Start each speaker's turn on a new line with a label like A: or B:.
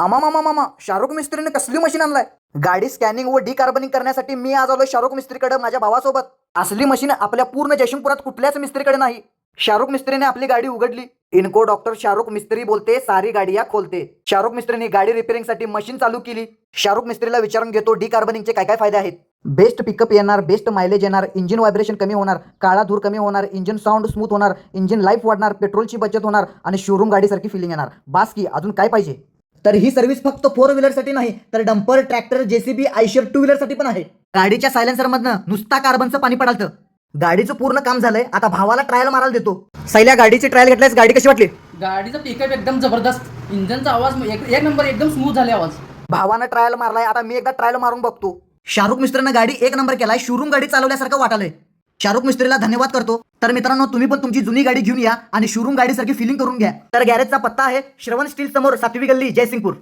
A: मामा शाहरुख मिस्त्रीने कसली मशीन आणलाय? गाडी स्कॅनिंग व डिकार्बनिंग करण्यासाठी मी आज आलोय शाहरुख मिस्त्रीकडे माझ्या भावासोबत. असली मशीन आपल्या पूर्ण जयसिंगपुरात कुठल्याच मिस्त्रीकडे नाही. शाहरुख मिस्त्रीने आपली गाडी उघडली. इनको डॉक्टर शाहरुख मिस्त्री बोलते, सारी गाडियां खोलते. शाहरुख मिस्त्रीने गाडी रिपेअरिंग साठी मशीन चालू केली. शाहरुख मिस्त्रीला विचारून घेतो डिकार्बनिंगचे काय काय फायदे आहेत. बेस्ट पिकअप येणार, बेस्ट मायलेज येणार, इंजिन व्हायब्रेशन कमी होणार, काळा धूर कमी होणार, इंजिन साऊंड स्मूथ होणार, इंजिन लाईफ वाढणार, पेट्रोलची बचत होणार आणि शोरूम गाडीसारखी फिलिंग येणार. बास की अजून काय पाहिजे? तर ही सर्व्हिस फक्त 4 व्हीलरसाठी नाही, तर डंपर, ट्रॅक्टर, जेसीबी, आयशर 2 व्हीलरसाठी पण आहे. गाडीच्या सायलेन्सरमधनं नुसता कार्बनचं पाणी पडालतं. गाडीचं पूर्ण काम झालंय, आता भावाला ट्रायल मारायला देतो. सैल्या, गाडीची ट्रायल घेतल्यास, गाडी कशी वाटली?
B: गाडीचा पिकअप एकदम जबरदस्त, इंजनचा आवाज एक नंबर, एकदम स्मूथ झाले आवाज.
A: भावानं ट्रायल मारलाय, आता मी एकदा ट्रायल मारून बघतो. शाहरुख मिस्त्रीनं गाडी 1 नंबर केलाय. शोरूम गाडी चालवल्यासारखं वाटालंय. शाहरुख मिस्त्रीला धन्यवाद करतो. तर मित्रांनो, तुम्ही पण तुमची जुनी गाडी घेऊन या आणि शोरूम गाडीसारखी फिलिंग करून घ्या. तर गॅरेजचा पत्ता आहे श्रवण स्टील समोर, 7वी गल्ली, जयसिंगपूर.